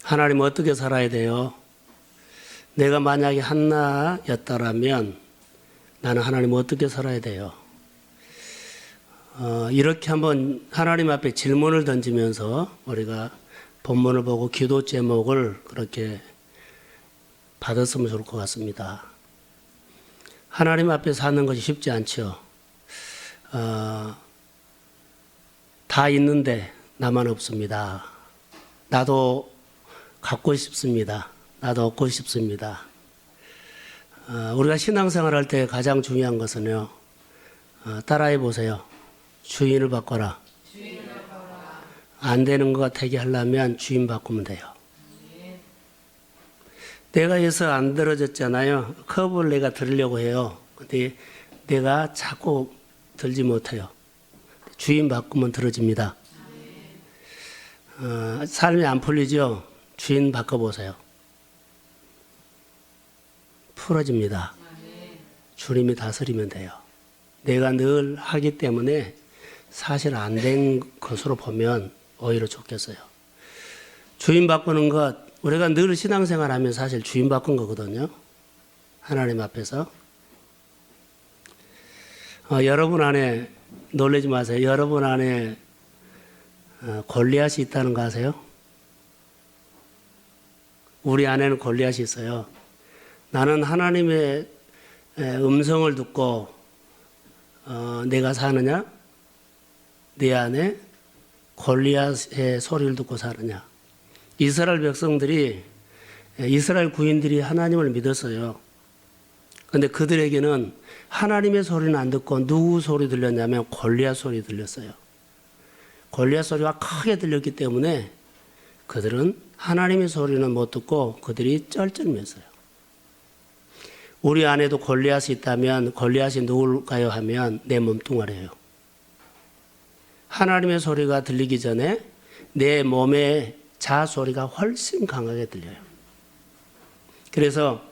하나님 어떻게 살아야 돼요? 내가 만약에 한나였다라면 나는 하나님 어떻게 살아야 돼요? 이렇게 한번 하나님 앞에 질문을 던지면서 우리가 본문을 보고 기도 제목을 그렇게 받았으면 좋을 것 같습니다. 하나님 앞에 사는 것이 쉽지 않죠. 다 있는데 나만 없습니다. 나도 갖고 싶습니다. 나도 얻고 싶습니다. 우리가 신앙생활 할 때 가장 중요한 것은요. 따라해 보세요. 주인을 바꿔라. 안 되는 것 되게 하려면 주인 바꾸면 돼요. 내가 해서 안 들어졌잖아요. 컵을 내가 들으려고 해요. 근데 내가 자꾸 들지 못해요. 주인 바꾸면 들어집니다. 삶이 안 풀리죠? 주인 바꿔보세요. 풀어집니다. 주님이 다스리면 돼요. 내가 늘 하기 때문에 사실 안 된 것으로 보면 오히려 좋겠어요. 주인 바꾸는 것, 우리가 늘 신앙생활 하면 사실 주인 바꾼 거거든요. 하나님 앞에서. 여러분 안에, 놀라지 마세요. 여러분 안에 골리앗이 있다는 거 아세요? 우리 안에는 골리앗이 있어요. 나는 하나님의 음성을 듣고 내가 사느냐? 내 안에 골리앗의 소리를 듣고 사느냐? 이스라엘 백성들이, 이스라엘 구인들이 하나님을 믿었어요. 그런데 그들에게는 하나님의 소리는 안 듣고 누구 소리 들렸냐면 골리앗 소리 들렸어요. 골리앗 소리가 크게 들렸기 때문에 그들은 하나님의 소리는 못 듣고 그들이 쩔쩔맸어요. 우리 안에도 골리앗이 있다면 골리앗이 누굴까요 하면 내 몸뚱아리예요. 하나님의 소리가 들리기 전에 내 몸의 자아 소리가 훨씬 강하게 들려요. 그래서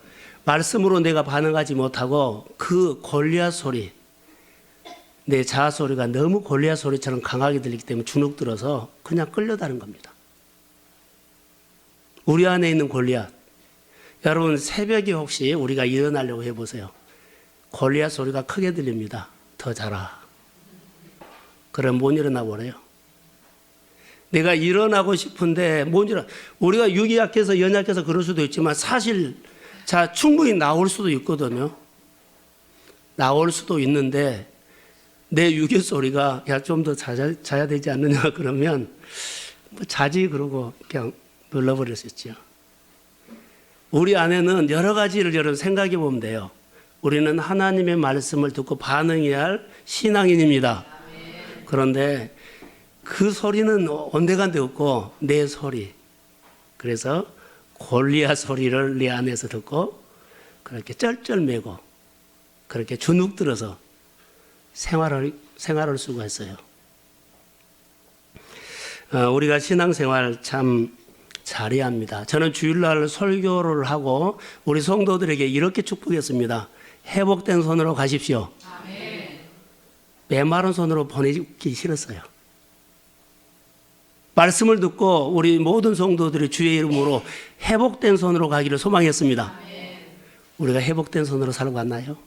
말씀으로 내가 반응하지 못하고 그 골리앗 소리, 내 자아 소리가 너무 골리앗 소리처럼 강하게 들리기 때문에 주눅 들어서 그냥 끌려다는 겁니다. 우리 안에 있는 골리앗. 여러분 새벽에 혹시 우리가 일어나려고 해보세요. 골리앗 소리가 크게 들립니다. 더 자라. 그럼 못 일어나 버려요. 내가 일어나고 싶은데 못 일어나. 우리가 육이 약해서 연약해서 그럴 수도 있지만 사실 충분히 나올 수도 있거든요. 나올 수도 있는데 내 육의 소리가 야 좀 더 자야 되지 않느냐 그러면 뭐 자지 그러고 그냥 눌러버릴 수 있죠. 우리 안에는 여러 가지를 여러분 생각해 보면 돼요. 우리는 하나님의 말씀을 듣고 반응해야 할 신앙인입니다. 그런데 그 소리는 온데간데 없고 내 소리. 그래서 골리앗 소리를 내 안에서 듣고 그렇게 쩔쩔매고 그렇게 주눅 들어서 생활을 수가 있어요. 우리가 신앙생활 참 잘해야 합니다. 저는 주일날 설교를 하고 우리 성도들에게 이렇게 축복했습니다. 회복된 손으로 가십시오. 아멘. 메마른 손으로 보내기 싫었어요. 말씀을 듣고 우리 모든 성도들이 주의 이름으로 회복된 손으로 가기를 소망했습니다. 아멘. 우리가 회복된 손으로 살고 왔나요?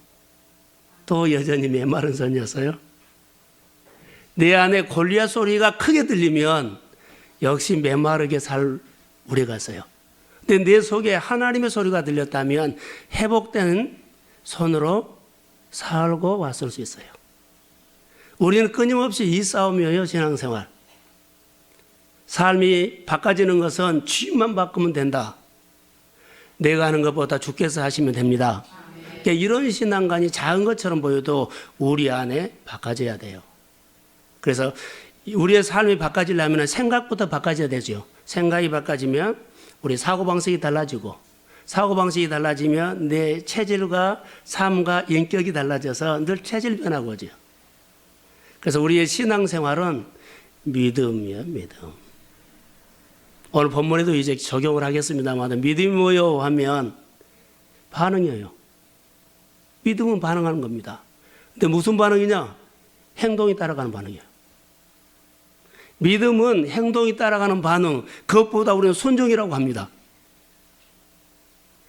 또 여전히 메마른 손이었어요? 내 안에 골리앗 소리가 크게 들리면 역시 메마르게 살 우리가 있어요. 근데 내 속에 하나님의 소리가 들렸다면 회복된 손으로 살고 왔을 수 있어요. 우리는 끊임없이 이 싸움이에요. 신앙생활. 삶이 바꿔지는 것은 주님만 바꾸면 된다. 내가 하는 것보다 주께서 하시면 됩니다. 그러니까 이런 신앙관이 작은 것처럼 보여도 우리 안에 바꿔져야 돼요. 그래서 우리의 삶이 바꿔지려면 생각부터 바꿔져야 되죠. 생각이 바꿔지면 우리 사고방식이 달라지고 사고방식이 달라지면 내 체질과 삶과 인격이 달라져서 늘 체질 변화가 오죠. 그래서 우리의 신앙생활은 믿음이에요. 믿음. 오늘 본문에도 이제 적용을 하겠습니다만 믿음이 뭐요 하면 반응이에요. 믿음은 반응하는 겁니다. 근데 무슨 반응이냐? 행동이 따라가는 반응이에요. 믿음은 행동이 따라가는 반응, 그것보다 우리는 순종이라고 합니다.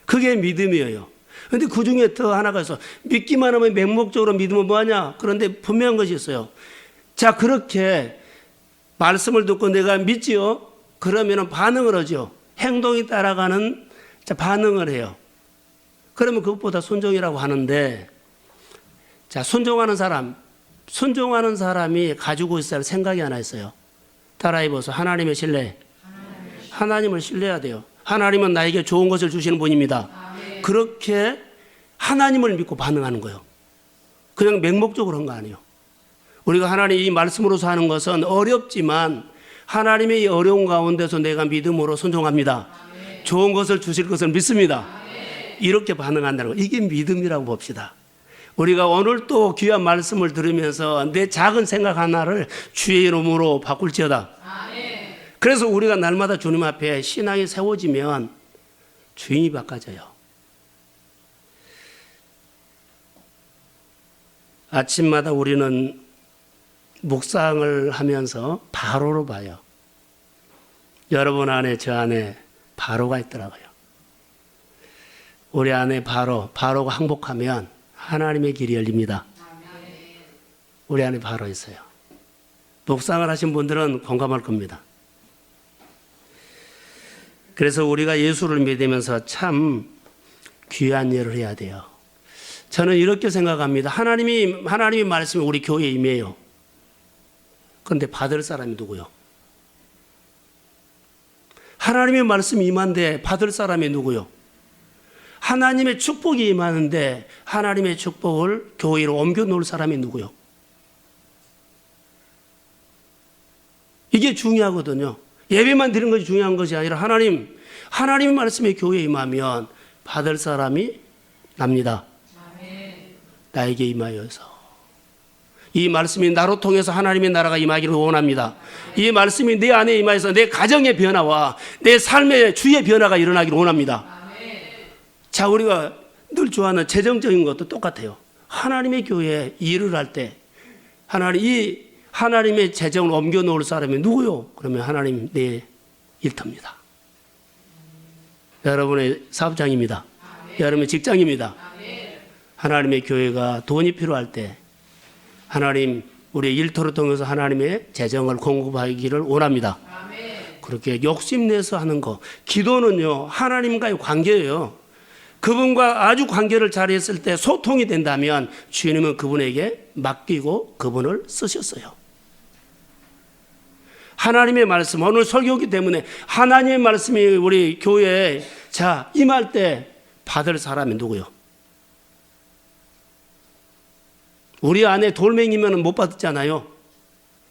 그게 믿음이에요. 그런데 그 중에 더 하나가 있어. 믿기만 하면 맹목적으로 믿으면 뭐하냐? 그런데 분명한 것이 있어요. 자, 그렇게 말씀을 듣고 내가 믿지요? 그러면 반응을 하죠. 행동이 따라가는 반응을 해요. 그러면 그것보다 순종이라고 하는데, 자, 순종하는 사람이 가지고 있어야 할 생각이 하나 있어요. 따라해 보세요. 하나님의 신뢰. 하나님을 신뢰해야 돼요. 하나님은 나에게 좋은 것을 주시는 분입니다. 그렇게 하나님을 믿고 반응하는 거예요. 그냥 맹목적으로 한 거 아니에요. 우리가 하나님 이 말씀으로서 하는 것은 어렵지만 하나님의 이 어려운 가운데서 내가 믿음으로 순종합니다. 좋은 것을 주실 것을 믿습니다. 이렇게 반응한다는 거. 이게 믿음이라고 봅시다. 우리가 오늘 또 귀한 말씀을 들으면서 내 작은 생각 하나를 주의 이름으로 바꿀지어다. 그래서 우리가 날마다 주님 앞에 신앙이 세워지면 주인이 바꿔져요. 아침마다 우리는 묵상을 하면서 바로로 봐요. 여러분 안에 저 안에 바로가 있더라고요. 우리 안에 바로가 항복하면 하나님의 길이 열립니다. 우리 안에 바로 있어요. 묵상을 하신 분들은 공감할 겁니다. 그래서 우리가 예수를 믿으면서 참 귀한 일을 해야 돼요. 저는 이렇게 생각합니다. 하나님이 말씀이 우리 교회에 임해요. 그런데 받을 사람이 누구요? 하나님의 말씀이 임한데 받을 사람이 누구요? 하나님의 축복이 임하는데 하나님의 축복을 교회로 옮겨 놓을 사람이 누구요? 이게 중요하거든요. 예배만 드리는 것이 중요한 것이 아니라 하나님의 말씀이 교회에 임하면 받을 사람이 납니다. 나에게 임하여서. 이 말씀이 나로 통해서 하나님의 나라가 임하기를 원합니다. 이 말씀이 내 안에 임하여서 내 가정의 변화와 내 삶의 주의 변화가 일어나기를 원합니다. 자, 우리가 늘 좋아하는 재정적인 것도 똑같아요. 하나님의 교회에 일을 할 때 하나님의 재정을 옮겨 놓을 사람이 누구요? 그러면 하나님 내 일터입니다. 여러분의 사업장입니다. 여러분의 직장입니다. 하나님의 교회가 돈이 필요할 때 하나님 우리의 일터를 통해서 하나님의 재정을 공급하기를 원합니다. 그렇게 욕심내서 하는 거. 기도는요, 하나님과의 관계예요. 그분과 아주 관계를 잘했을 때 소통이 된다면 주님은 그분에게 맡기고 그분을 쓰셨어요. 하나님의 말씀, 오늘 설교기 때문에 하나님의 말씀이 우리 교회에 임할 때 받을 사람이 누구요? 우리 안에 돌멩이면 못 받잖아요.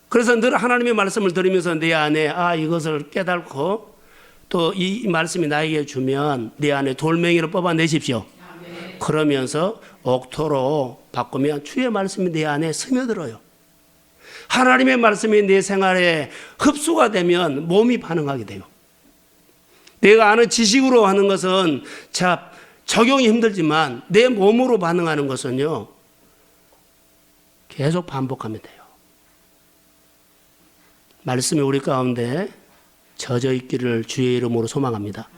그래서 늘 하나님의 말씀을 들으면서 내 안에 이것을 깨닫고 또 이 말씀이 나에게 주면 내 안에 돌멩이를 뽑아내십시오. 그러면서 옥토로 바꾸면 주의 말씀이 내 안에 스며들어요. 하나님의 말씀이 내 생활에 흡수가 되면 몸이 반응하게 돼요. 내가 아는 지식으로 하는 것은 적용이 힘들지만 내 몸으로 반응하는 것은요, 계속 반복하면 돼요. 말씀이 우리 가운데 젖어 있기를 주의 이름으로 소망합니다.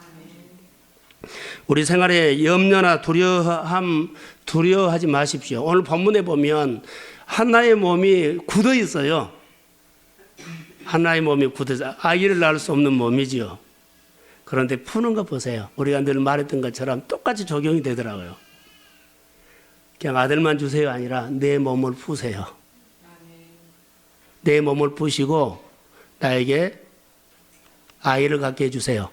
우리 생활에 염려나 두려워하지 마십시오. 오늘 본문에 보면 한나의 몸이 굳어 있어요. 한나의 몸이 굳어서 아기를 낳을 수 없는 몸이지요. 그런데 푸는 거 보세요. 우리가 늘 말했던 것처럼 똑같이 적용이 되더라고요. 그냥 아들만 주세요 아니라 내 몸을 푸세요. 내 몸을 푸시고 나에게 아이를 갖게 해주세요.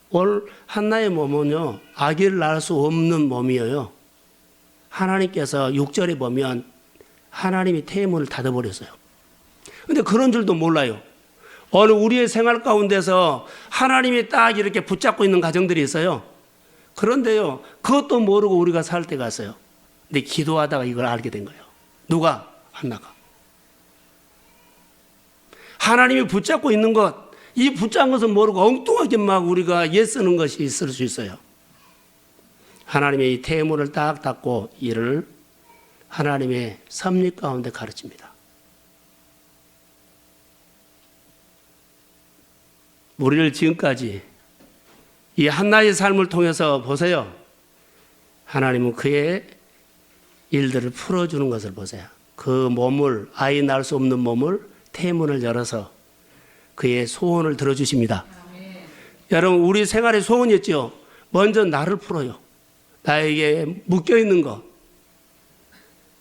오늘 한나의 몸은요, 아기를 낳을 수 없는 몸이에요. 하나님께서 6절에 보면 하나님이 태문을 닫아버렸어요. 근데 그런 줄도 몰라요. 오늘 우리의 생활 가운데서 하나님이 딱 이렇게 붙잡고 있는 가정들이 있어요. 그런데요, 그것도 모르고 우리가 살 때가 있어요. 근데 기도하다가 이걸 알게 된 거예요. 누가? 한나가. 하나님이 붙잡고 있는 것, 이 붙잡은 것을 모르고 엉뚱하게 막 우리가 예쓰는 것이 있을 수 있어요. 하나님의 이 태문을 딱 닫고 이를 하나님의 섭리 가운데 가르칩니다. 우리를 지금까지 이 한나의 삶을 통해서 보세요. 하나님은 그의 일들을 풀어주는 것을 보세요. 그 몸을, 아이 낳을 수 없는 몸을 태문을 열어서 그의 소원을 들어주십니다. 여러분, 우리 생활의 소원이 있죠. 먼저 나를 풀어요. 나에게 묶여있는 것.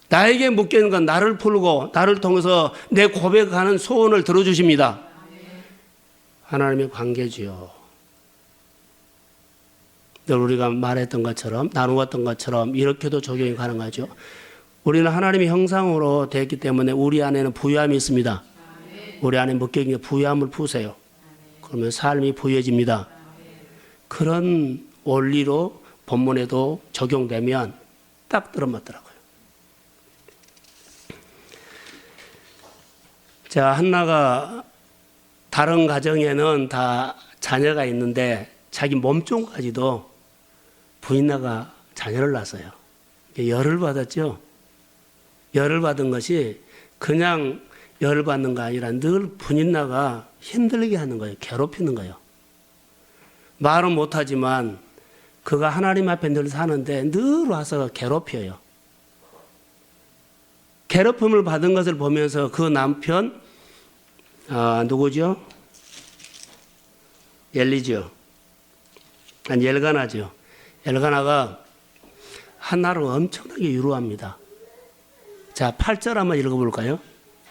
나에게 묶여있는 건 나를 풀고 나를 통해서 내 고백하는 소원을 들어주십니다. 하나님의 관계지요. 늘 우리가 말했던 것처럼, 나누었던 것처럼 이렇게도 적용이 가능하죠. 우리는 하나님의 형상으로 되었기 때문에 우리 안에는 부유함이 있습니다. 우리 안에 묶여있는 부유함을 푸세요. 그러면 삶이 부유해집니다. 그런 원리로 본문에도 적용되면 딱 들어맞더라고요. 자, 한나가 다른 가정에는 다 자녀가 있는데 자기 몸종까지도 부인나가 자녀를 낳았어요. 열을 받았죠. 열을 받은 것이 그냥 열을 받는 거 아니라 늘 부인나가 힘들게 하는 거예요. 괴롭히는 거예요. 말은 못하지만 그가 하나님 앞에 늘 사는데 늘 와서 괴롭혀요. 괴롭힘을 받은 것을 보면서 그 남편 누구죠? 엘리죠. 아니 엘가나죠. 엘가나가 한나를 엄청나게 유로합니다. 자, 8절 한번 읽어볼까요?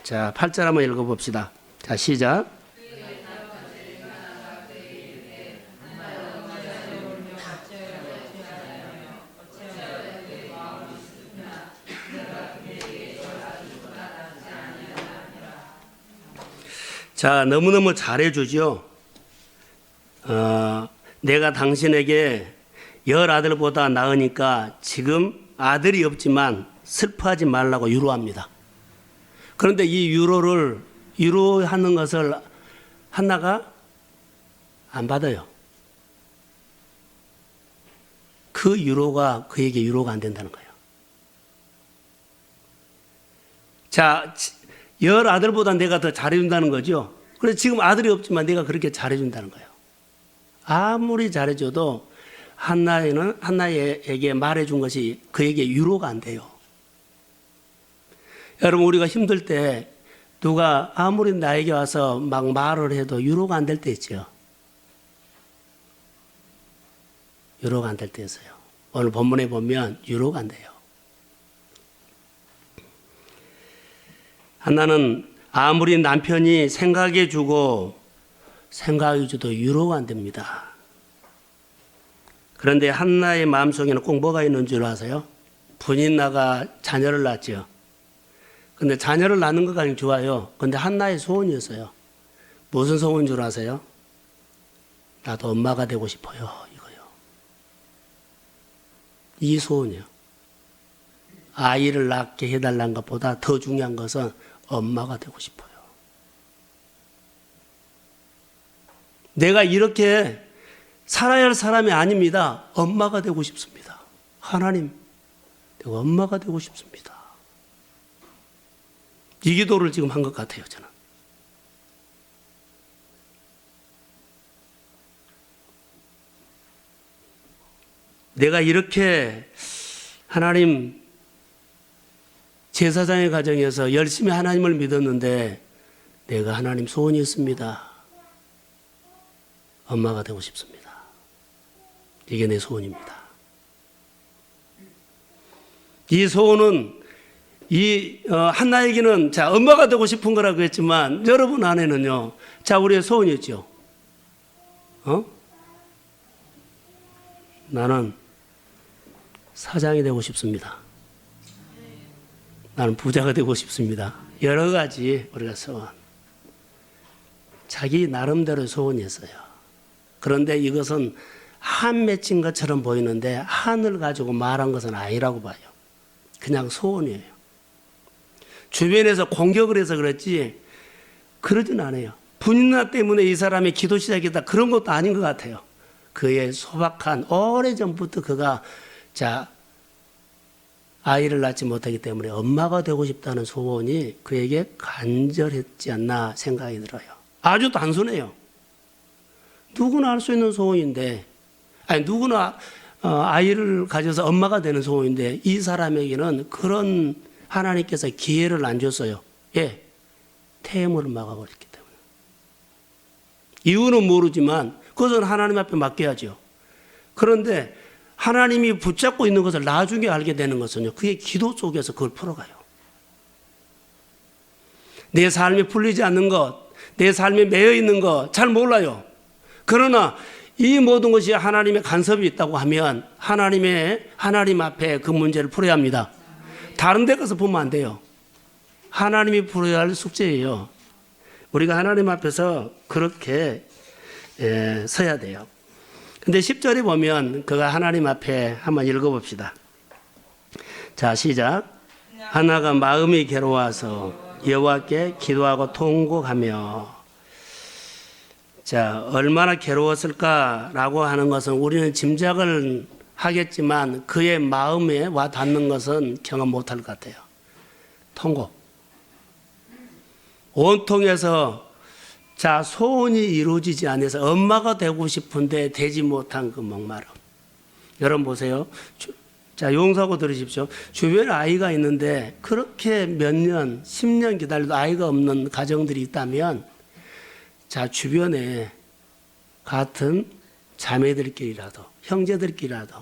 자, 8절 한번 읽어봅시다. 자, 시작. 자, 너무너무 잘해주죠. 내가 당신에게 10아들보다 나으니까 지금 아들이 없지만 슬퍼하지 말라고 유로합니다. 그런데 이 유로하는 것을 한나가 안 받아요. 그 유로가 그에게 유로가 안 된다는 거예요. 자, 10아들보다 내가 더 잘해준다는 거죠. 그래서 지금 아들이 없지만 내가 그렇게 잘해준다는 거예요. 아무리 잘해줘도 한나에게 말해준 것이 그에게 유로가 안 돼요. 여러분, 우리가 힘들 때 누가 아무리 나에게 와서 막 말을 해도 유로가 안 될 때 있죠. 유로가 안 될 때 있어요. 오늘 본문에 보면 유로가 안 돼요. 한나는 아무리 남편이 생각해줘도 유로가 안 됩니다. 그런데 한나의 마음속에는 꼭 뭐가 있는 줄 아세요? 부인나가 자녀를 낳았죠. 근데 자녀를 낳는 것까지 좋아요. 근데 한나의 소원이었어요. 무슨 소원인 줄 아세요? 나도 엄마가 되고 싶어요. 이거요. 이 소원이요. 아이를 낳게 해달라는 것보다 더 중요한 것은 엄마가 되고 싶어요. 내가 이렇게 살아야 할 사람이 아닙니다. 엄마가 되고 싶습니다. 하나님, 내가 엄마가 되고 싶습니다. 이 기도를 지금 한 것 같아요, 저는. 내가 이렇게 하나님 제사장의 가정에서 열심히 하나님을 믿었는데 내가 하나님 소원이 있습니다. 엄마가 되고 싶습니다. 이게 내 소원입니다. 이 소원은 한나에게는 자, 엄마가 되고 싶은 거라고 했지만 여러분 안에는요. 자, 우리의 소원이었죠. 나는 사장이 되고 싶습니다. 나는 부자가 되고 싶습니다. 여러 가지 우리가 소원. 자기 나름대로 소원이었어요. 그런데 이것은 한 맺힌 것처럼 보이는데 한을 가지고 말한 것은 아니라고 봐요. 그냥 소원이에요. 주변에서 공격을 해서 그렇지 그러진 않아요. 분인나 때문에 이 사람이 기도 시작했다 그런 것도 아닌 것 같아요. 그의 소박한 오래전부터 그가 아이를 낳지 못하기 때문에 엄마가 되고 싶다는 소원이 그에게 간절했지 않나 생각이 들어요. 아주 단순해요. 누구나 할 수 있는 소원인데, 아니 누구나 아이를 가져서 엄마가 되는 소원인데 이 사람에게는 그런 하나님께서 기회를 안 줬어요. 예, 태물을 막아버렸기 때문에. 이유는 모르지만 그것은 하나님 앞에 맡겨야죠. 그런데 하나님이 붙잡고 있는 것을 나중에 알게 되는 것은요, 그게 기도 속에서 그걸 풀어가요. 내 삶이 풀리지 않는 것, 내 삶에 매여 있는 것 잘 몰라요. 그러나 이 모든 것이 하나님의 간섭이 있다고 하면 하나님 앞에 그 문제를 풀어야 합니다. 다른 데 가서 보면 안 돼요. 하나님이 풀어야 할 숙제예요. 우리가 하나님 앞에서 그렇게 서야 돼요. 근데 10절에 보면 그가 하나님 앞에 한번 읽어봅시다. 자, 시작. 하나가 마음이 괴로워서 여호와께 기도하고 통곡하며. 자, 얼마나 괴로웠을까라고 하는 것은 우리는 짐작을 하겠지만 그의 마음에 와 닿는 것은 경험 못할 것 같아요. 통곡. 온통에서 자, 소원이 이루어지지 않아서 엄마가 되고 싶은데 되지 못한 그 목마름. 여러분 보세요. 자, 용서하고 들으십시오. 주변에 아이가 있는데 그렇게 몇 년, 10년 기다려도 아이가 없는 가정들이 있다면, 자, 주변에 같은 자매들끼리라도, 형제들끼리라도,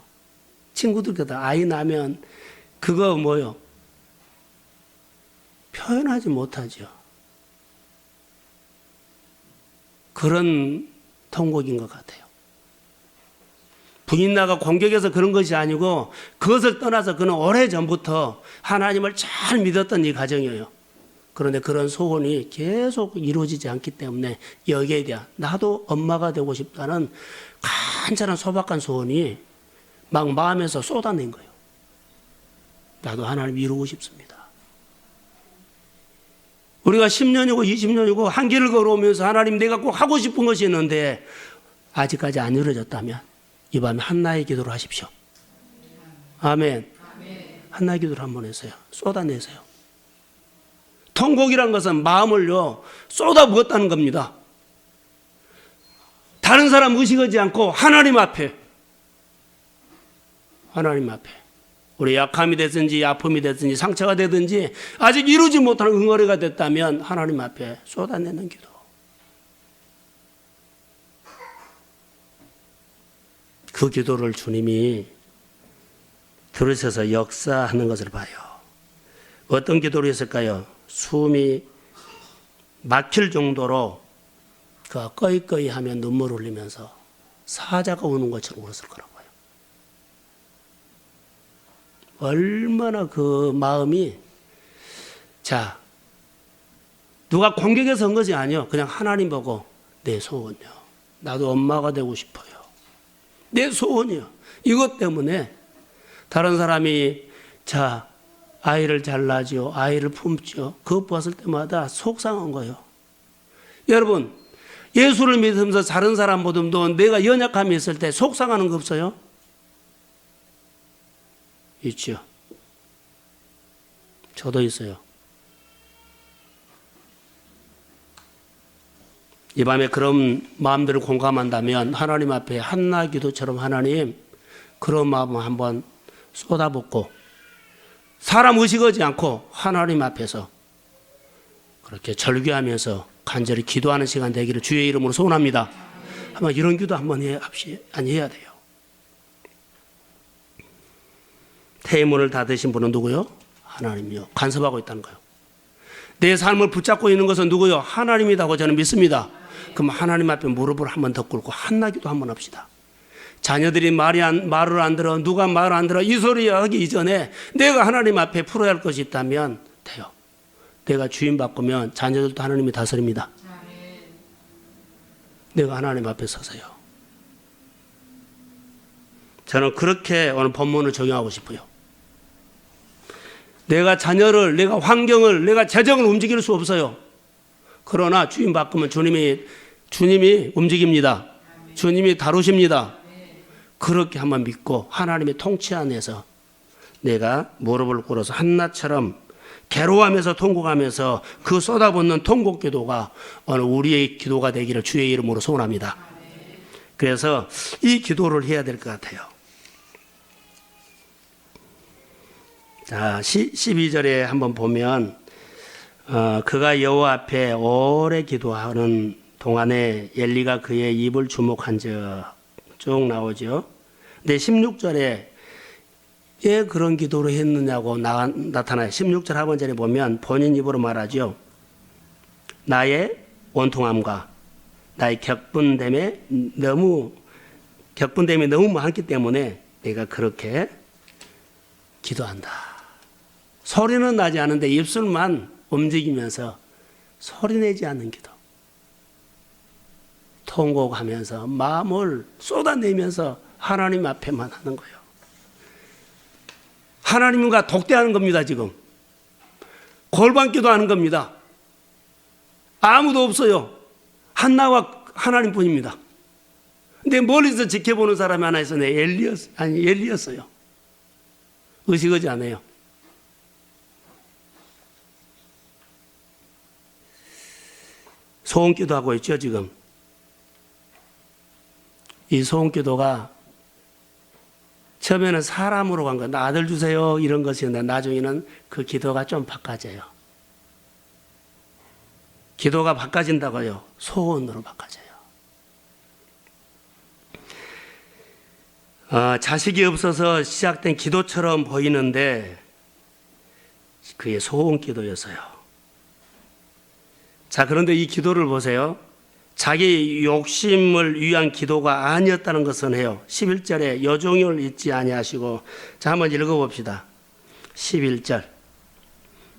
친구들끼리라도 아이 나면 그거 뭐요? 표현하지 못하죠. 그런 통곡인 것 같아요. 부인 나가 공격해서 그런 것이 아니고 그것을 떠나서 그는 오래전부터 하나님을 잘 믿었던 이 가정이에요. 그런데 그런 소원이 계속 이루어지지 않기 때문에 여기에 대한 나도 엄마가 되고 싶다는 간절한 소박한 소원이 막 마음에서 쏟아낸 거예요. 나도 하나님 이루고 싶습니다. 우리가 10년이고 20년이고 한 길을 걸어오면서 하나님 내가 꼭 하고 싶은 것이 있는데 아직까지 안 이루어졌다면 이 밤에 한나의 기도를 하십시오. 아멘. 한나의 기도를 한번 해서요. 쏟아내세요. 통곡이란 것은 마음을요 쏟아부었다는 겁니다. 다른 사람 의식하지 않고 하나님 앞에, 하나님 앞에 우리 약함이 됐든지 아픔이 됐든지 상처가 되든지 아직 이루지 못하는 응어리가 됐다면 하나님 앞에 쏟아내는 기도. 그 기도를 주님이 들으셔서 역사하는 것을 봐요. 어떤 기도를 했을까요? 숨이 막힐 정도로 그 꺼이꺼이 하며 눈물을 흘리면서 사자가 우는 것처럼 울었을 거라고요. 얼마나 그 마음이, 자, 누가 공격해서 한 것이 아니요. 그냥 하나님 보고 내 소원이요. 나도 엄마가 되고 싶어요. 내 소원이요. 이것 때문에 다른 사람이 자, 아이를 잘 낳지요. 아이를 품지요. 그것 봤을 때마다 속상한 거예요. 여러분, 예수를 믿으면서 다른 사람보다도 내가 연약함이 있을 때 속상하는 거 없어요? 있죠. 저도 있어요. 이 밤에 그런 마음들을 공감한다면 하나님 앞에 한나 기도처럼 하나님 그런 마음을 한번 쏟아붓고 사람 의식하지 않고 하나님 앞에서 그렇게 절규하면서 간절히 기도하는 시간 되기를 주의 이름으로 소원합니다. 한번 이런 기도 한번 해야 돼요. 태문을 닫으신 분은 누구요? 하나님이요. 간섭하고 있다는 거예요. 내 삶을 붙잡고 있는 것은 누구요? 하나님이라고 저는 믿습니다. 그럼 하나님 앞에 무릎을 한번 더 꿇고 한나기도 한번 합시다. 자녀들이 말을 안 들어, 누가 말을 안 들어, 이 소리 하기 이전에 내가 하나님 앞에 풀어야 할 것이 있다면 돼요. 내가 주인 바꾸면 자녀들도 하나님이 다스립니다. 내가 하나님 앞에 서서요. 저는 그렇게 오늘 본문을 적용하고 싶어요. 내가 자녀를, 내가 환경을, 내가 재정을 움직일 수 없어요. 그러나 주인 바꾸면 주님이 움직입니다. 주님이 다루십니다. 그렇게 한번 믿고 하나님의 통치 안에서 내가 무릎을 꿇어서 한나처럼 괴로워하면서 통곡하면서 그 쏟아붓는 통곡 기도가 오늘 우리의 기도가 되기를 주의 이름으로 소원합니다. 그래서 이 기도를 해야 될 것 같아요. 자, 12절에 한번 보면 그가 여호와 앞에 오래 기도하는 동안에 엘리가 그의 입을 주목한즉 쭉 나오죠. 근데 16절에 왜 그런 기도를 했느냐고 나타나요. 16절 하반절에 보면 본인 입으로 말하죠. 나의 원통함과 나의 격분됨이 너무 많기 때문에 내가 그렇게 기도한다. 소리는 나지 않는데 입술만 움직이면서 소리내지 않는 기도. 통곡하면서 마음을 쏟아내면서 하나님 앞에만 하는 거예요. 하나님과 독대하는 겁니다. 지금 골방기도 하는 겁니다. 아무도 없어요. 한나와 하나님뿐입니다. 근데 멀리서 지켜보는 사람이 하나 있었네. 엘리였어요. 의식하지 않아요. 소원기도 하고 있죠. 지금 이 소원기도가 처음에는 사람으로 간 거예요. 나 아들 주세요 이런 것이었는데 나중에는 그 기도가 좀 바꿔져요. 기도가 바꿔진다고요. 소원으로 바꿔져요. 자식이 없어서 시작된 기도처럼 보이는데 그게 소원 기도였어요. 자, 그런데 이 기도를 보세요. 자기 욕심을 위한 기도가 아니었다는 것은 해요. 11절에 여종을 잊지 아니하시고, 자, 한번 읽어봅시다. 11절.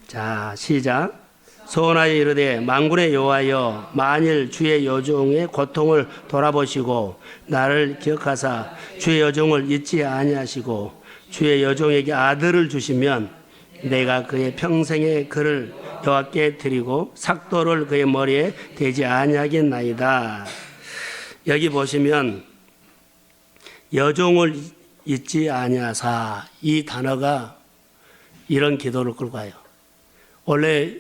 자, 시작. 소원하여 이르되 만군의 여호와여 만일 주의 여종의 고통을 돌아보시고 나를 기억하사 주의 여종을 잊지 아니하시고 주의 여종에게 아들을 주시면 내가 그의 평생의 그를 여호와께 드리고 삭도를 그의 머리에 대지 아니하겠나이다. 여기 보시면 여종을 잊지 아니하사, 이 단어가 이런 기도를 끌고 가요. 원래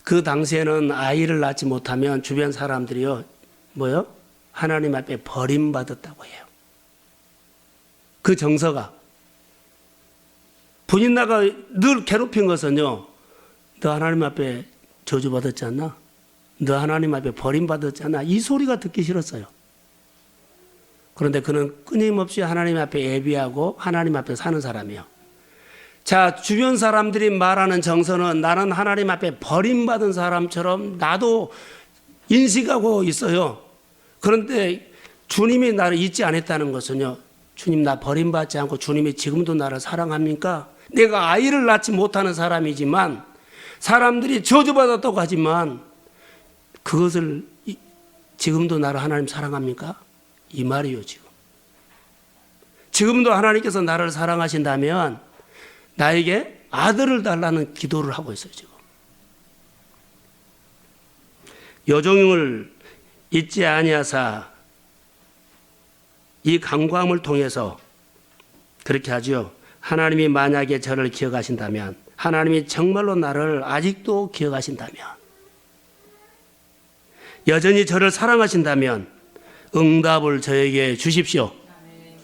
그 당시에는 아이를 낳지 못하면 주변 사람들이요, 하나님 앞에 버림받았다고 해요. 그 정서가. 부인나가 늘 괴롭힌 것은요, 너 하나님 앞에 저주받았지 않나? 너 하나님 앞에 버림받았지 않나? 이 소리가 듣기 싫었어요. 그런데 그는 끊임없이 하나님 앞에 예비하고 하나님 앞에 사는 사람이에요. 자, 주변 사람들이 말하는 정서는 나는 하나님 앞에 버림받은 사람처럼 나도 인식하고 있어요. 그런데 주님이 나를 잊지 않았다는 것은요, 주님 나 버림받지 않고 주님이 지금도 나를 사랑합니까? 내가 아이를 낳지 못하는 사람이지만 사람들이 저주받았다고 하지만 그것을 지금도 나를 하나님 사랑합니까? 이 말이요. 지금도 하나님께서 나를 사랑하신다면 나에게 아들을 달라는 기도를 하고 있어요. 지금 여종을 잊지 아니하사, 이 간구함을 통해서 그렇게 하죠. 하나님이 만약에 저를 기억하신다면, 하나님이 정말로 나를 아직도 기억하신다면, 여전히 저를 사랑하신다면 응답을 저에게 주십시오.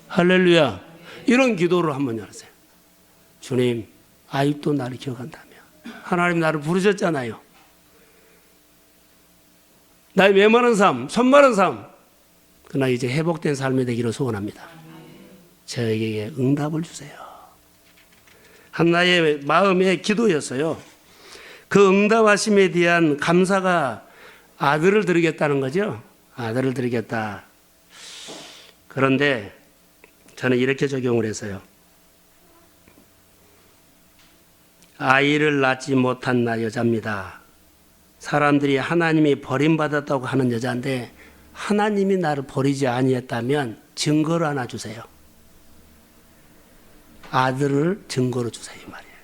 할렐루야. 이런 기도를 한번 열으세요. 주님, 아직도 나를 기억한다면. 하나님 나를 부르셨잖아요. 나의 메마른 삶, 손마른 삶, 그러나 이제 회복된 삶이 되기를 소원합니다. 저에게 응답을 주세요. 한나의 마음의 기도였어요. 그 응답하심에 대한 감사가 아들을 드리겠다는 거죠. 아들을 드리겠다. 그런데 저는 이렇게 적용을 했어요. 아이를 낳지 못한 나 여자입니다. 사람들이 하나님이 버림받았다고 하는 여자인데 하나님이 나를 버리지 아니했다면 증거를 하나 주세요. 아들을 증거로 주세요, 이 말이에요.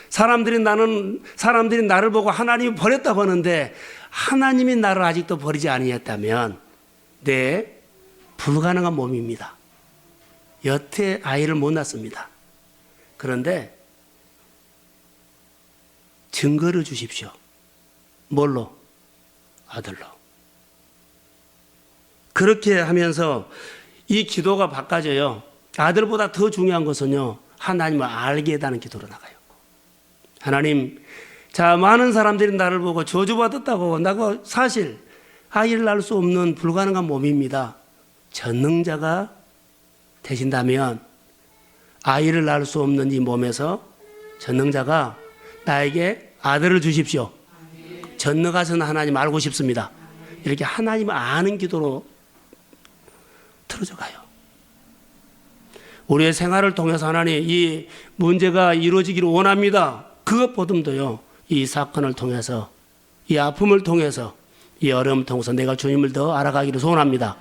사람들이 나를 보고 하나님이 버렸다고 하는데 하나님이 나를 아직도 버리지 아니했다면 내 불가능한 몸입니다. 여태 아이를 못 낳습니다. 그런데 증거를 주십시오. 뭘로? 아들로. 그렇게 하면서 이 기도가 바꿔져요. 아들보다 더 중요한 것은요, 하나님을 알게 해다는 기도로 나가요. 하나님, 자, 많은 사람들이 나를 보고 저주받았다고, 나가 사실 아이를 낳을 수 없는 불가능한 몸입니다. 전능자가 되신다면 아이를 낳을 수 없는 이 몸에서 전능자가 나에게 아들을 주십시오. 전능하신 하나님 알고 싶습니다. 이렇게 하나님을 아는 기도로 틀어져 가요. 우리의 생활을 통해서 하나님 이 문제가 이루어지기를 원합니다. 그것보다도요, 이 사건을 통해서, 이 아픔을 통해서, 이 어려움을 통해서 내가 주님을 더 알아가기를 소원합니다.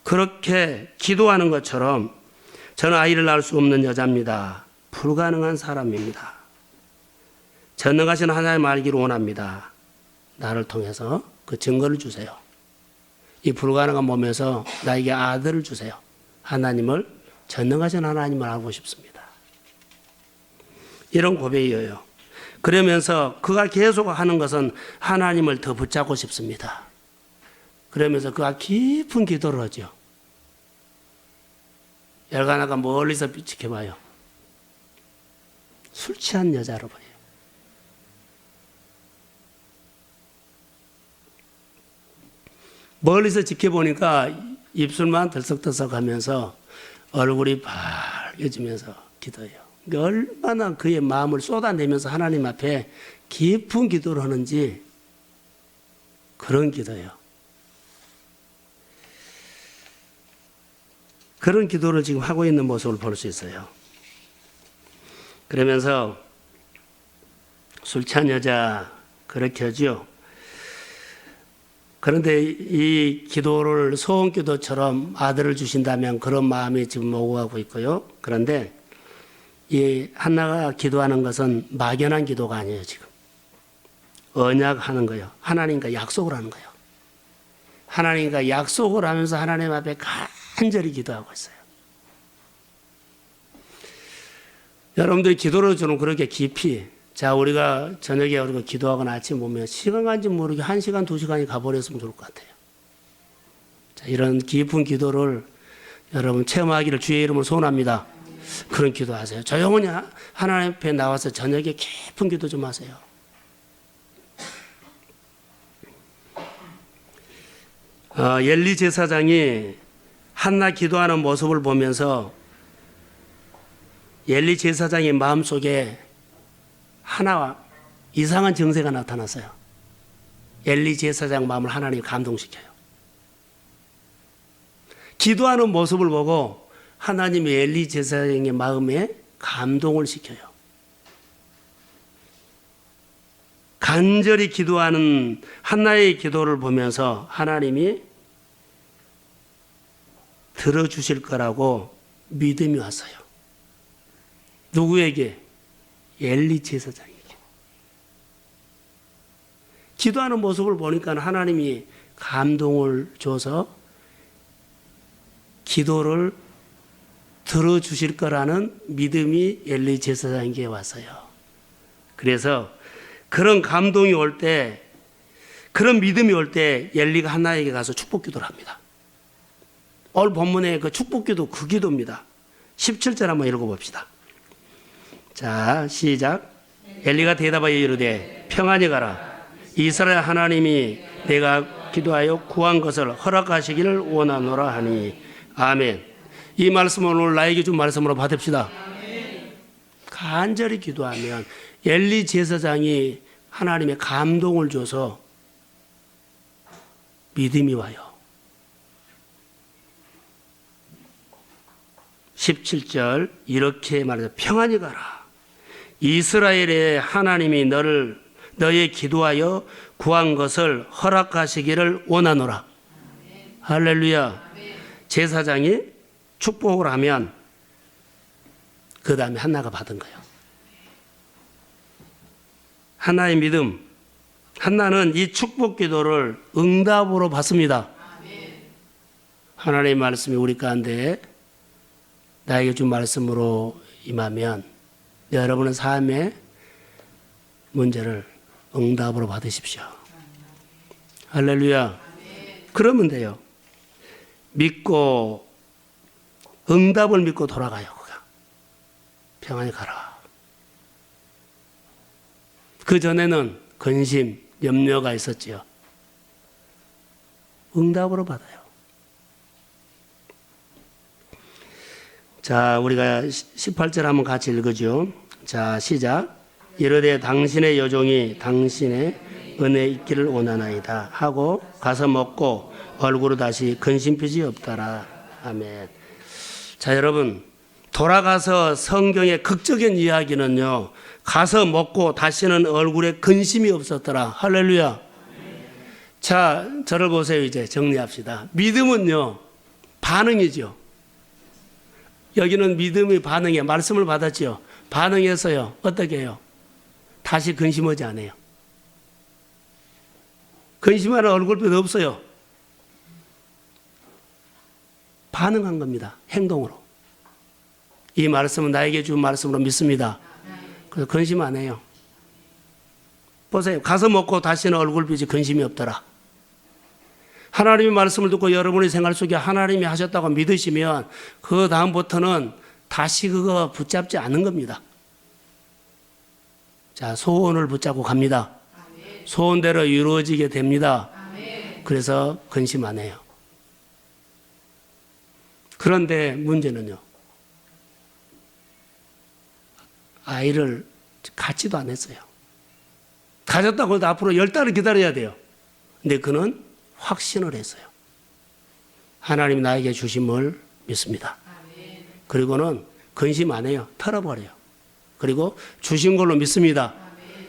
그렇게 기도하는 것처럼 저는 아이를 낳을 수 없는 여자입니다. 불가능한 사람입니다. 전능하신 하나님 알기를 원합니다. 나를 통해서 그 증거를 주세요. 이 불가능한 몸에서 나에게 아들을 주세요. 하나님을, 전능하신 하나님을 알고 싶습니다. 이런 고백이에요. 그러면서 그가 계속 하는 것은 하나님을 더 붙잡고 싶습니다. 그러면서 그가 깊은 기도를 하죠. 엘가나가 멀리서 지켜봐요. 술 취한 여자로 보여요. 멀리서 지켜보니까 입술만 들썩들썩하면서 얼굴이 밝아지면서 기도해요. 얼마나 그의 마음을 쏟아내면서 하나님 앞에 깊은 기도를 하는지, 그런 기도예요. 그런 기도를 지금 하고 있는 모습을 볼 수 있어요. 그러면서 술 취한 여자 그렇게 하죠. 그런데 이 기도를 소원 기도처럼 아들을 주신다면 그런 마음이 지금 오고 가고 있고요. 그런데 이 한나가 기도하는 것은 막연한 기도가 아니에요. 지금 언약하는 거예요. 하나님과 약속을 하는 거예요. 하나님과 약속을 하면서 하나님 앞에 간절히 기도하고 있어요. 여러분들이 기도를 좀 그렇게 깊이, 자, 우리가 저녁에 우리가 기도하거나 아침 보면 시간 간지 모르게 1시간, 2시간이 가버렸으면 좋을 것 같아요. 자, 이런 깊은 기도를 여러분 체험하기를 주의 이름으로 소원합니다. 그런 기도하세요. 조용히 하나님 앞에 나와서 저녁에 깊은 기도 좀 하세요. 엘리 제사장이 한나 기도하는 모습을 보면서 엘리 제사장의 마음속에 하나 이상한 정세가 나타났어요. 엘리 제사장 마음을 하나님이 감동시켜요. 기도하는 모습을 보고 하나님이 엘리 제사장의 마음에 감동을 시켜요. 간절히 기도하는 한나의 기도를 보면서 하나님이 들어주실 거라고 믿음이 왔어요. 누구에게? 엘리 제사장에게. 기도하는 모습을 보니까 하나님이 감동을 줘서 기도를 들어주실 거라는 믿음이 엘리 제사장에게 왔어요. 그래서 그런 감동이 올 때, 그런 믿음이 올 때 엘리가 한나에게 가서 축복 기도를 합니다. 오늘 본문의 그 축복 기도, 그 기도입니다. 17절 한번 읽어봅시다. 자, 시작. 엘리가 대답하여 이르되 평안히 가라. 이스라엘 하나님이 내가 기도하여 구한 것을 허락하시기를 원하노라 하니. 아멘. 이 말씀을 오늘 나에게 준 말씀으로 받읍시다. 간절히 기도하면 엘리 제사장이 하나님의 감동을 줘서 믿음이 와요. 17절 이렇게 말해서 평안히 가라. 이스라엘의 하나님이 너의 기도하여 구한 것을 허락하시기를 원하노라. 할렐루야. 제사장이 축복을 하면 그 다음에 한나가 받은 거예요. 한나의 믿음. 한나는 이 축복 기도를 응답으로 받습니다. 하나님의 말씀이 우리 가운데 나에게 준 말씀으로 임하면 여러분은 삶의 문제를 응답으로 받으십시오. 할렐루야. 그러면 돼요. 믿고 응답을 믿고 돌아가요. 그가 평안히 가라. 그 전에는 근심, 염려가 있었지요. 응답으로 받아요. 자, 우리가 18절 한번 같이 읽어죠. 자, 시작. 이르되 당신의 여종이 당신의 은혜 있기를 원하나이다 하고 가서 먹고 얼굴로 다시 근심표시 없더라. 아멘. 자, 여러분, 돌아가서 성경의 극적인 이야기는요, 가서 먹고 다시는 얼굴에 근심이 없었더라. 할렐루야. 자, 저를 보세요. 이제 정리합시다. 믿음은요, 반응이죠. 여기는 믿음의 반응이에요. 말씀을 받았지요. 반응해서요, 어떻게 해요? 다시 근심하지 않아요. 근심하는 얼굴빛 없어요. 반응한 겁니다. 행동으로. 이 말씀은 나에게 준 말씀으로 믿습니다. 그래서 근심 안 해요. 보세요. 가서 먹고 다시는 얼굴빛이 근심이 없더라. 하나님의 말씀을 듣고 여러분의 생활 속에 하나님이 하셨다고 믿으시면 그 다음부터는 다시 그거 붙잡지 않는 겁니다. 자, 소원을 붙잡고 갑니다. 소원대로 이루어지게 됩니다. 그래서 근심 안 해요. 그런데 문제는요, 아이를 갖지도 않았어요. 가졌다고 해도 앞으로 10달을 기다려야 돼요. 근데 그는 확신을 했어요. 하나님이 나에게 주심을 믿습니다. 그리고는 근심 안 해요. 털어버려요. 그리고 주신 걸로 믿습니다.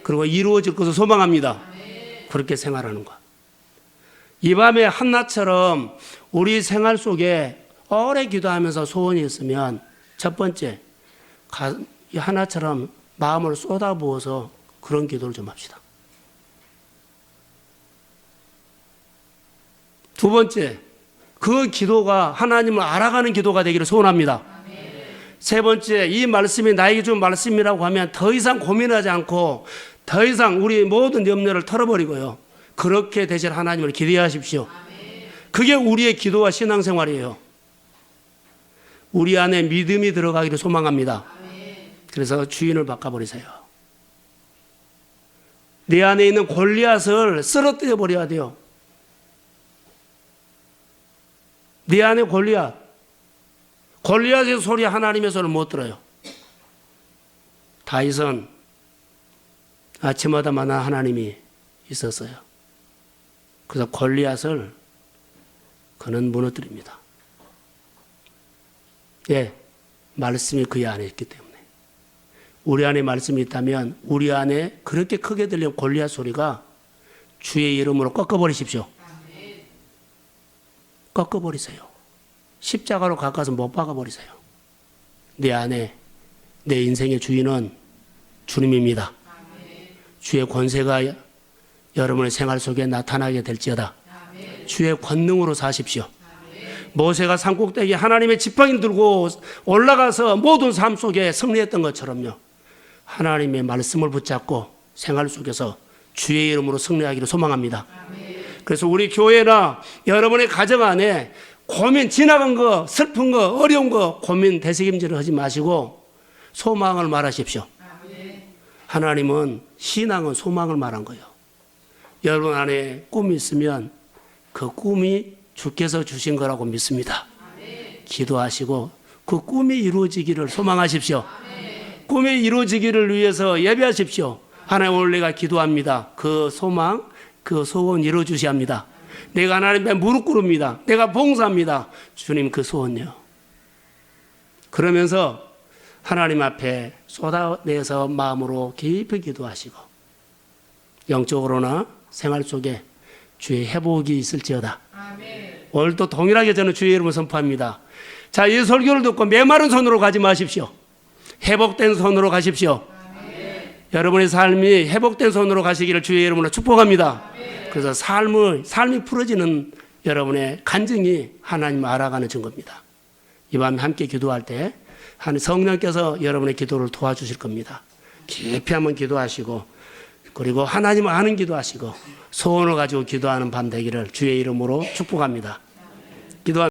그리고 이루어질 것을 소망합니다. 그렇게 생활하는 것. 이 밤에 한나처럼 우리 생활 속에 오래 기도하면서 소원이 있으면 첫 번째, 하나처럼 마음을 쏟아부어서 그런 기도를 좀 합시다. 두 번째, 그 기도가 하나님을 알아가는 기도가 되기를 소원합니다. 세 번째, 이 말씀이 나에게 준 말씀이라고 하면 더 이상 고민하지 않고 더 이상 우리 모든 염려를 털어버리고요. 그렇게 되실 하나님을 기대하십시오. 그게 우리의 기도와 신앙생활이에요. 우리 안에 믿음이 들어가기를 소망합니다. 그래서 주인을 바꿔버리세요. 내 안에 있는 골리앗을 쓰러뜨려 버려야 돼요. 네 안에 골리앗의 소리 하나님의 소리를 못 들어요. 다윗은 아침마다 만난 하나님이 있었어요. 그래서 골리앗을 그는 무너뜨립니다. 예, 말씀이 그의 안에 있기 때문에. 우리 안에 말씀이 있다면 우리 안에 그렇게 크게 들리는 골리앗 소리가 주의 이름으로 꺾어버리십시오. 꺾어버리세요. 십자가로 가까워서 못 박아버리세요. 내 안에 내 인생의 주인은 주님입니다. 주의 권세가 여러분의 생활 속에 나타나게 될지어다. 주의 권능으로 사십시오. 모세가 산꼭대기에 하나님의 지팡이를 들고 올라가서 모든 삶 속에 승리했던 것처럼요, 하나님의 말씀을 붙잡고 생활 속에서 주의 이름으로 승리하기를 소망합니다. 그래서 우리 교회나 여러분의 가정 안에 고민, 지나간 거, 슬픈 거, 어려운 거 고민, 되새김질을 하지 마시고 소망을 말하십시오. 하나님은, 신앙은 소망을 말한 거예요. 여러분 안에 꿈이 있으면 그 꿈이 주께서 주신 거라고 믿습니다. 기도하시고 그 꿈이 이루어지기를 소망하십시오. 꿈이 이루어지기를 위해서 예배하십시오. 하나님, 오늘 내가 기도합니다. 그 소망, 그 소원 이루어주셔야 합니다. 내가 하나님께 무릎 꿇습니다. 내가 봉사합니다. 주님, 그 소원요. 그러면서 하나님 앞에 쏟아내서 마음으로 깊이 기도하시고 영적으로나 생활 속에 주의 회복이 있을지어다. 오늘도 동일하게 저는 주의 이름을 선포합니다. 자, 이 설교를 듣고 메마른 손으로 가지 마십시오. 회복된 손으로 가십시오. 여러분의 삶이 회복된 손으로 가시기를 주의 이름으로 축복합니다. 그래서 삶이 풀어지는 여러분의 간증이 하나님을 알아가는 증거입니다. 이 밤에 함께 기도할 때 성령께서 여러분의 기도를 도와주실 겁니다. 깊이 한번 기도하시고, 그리고 하나님을 아는 기도하시고, 소원을 가지고 기도하는 밤 되기를 주의 이름으로 축복합니다. 기도합니다.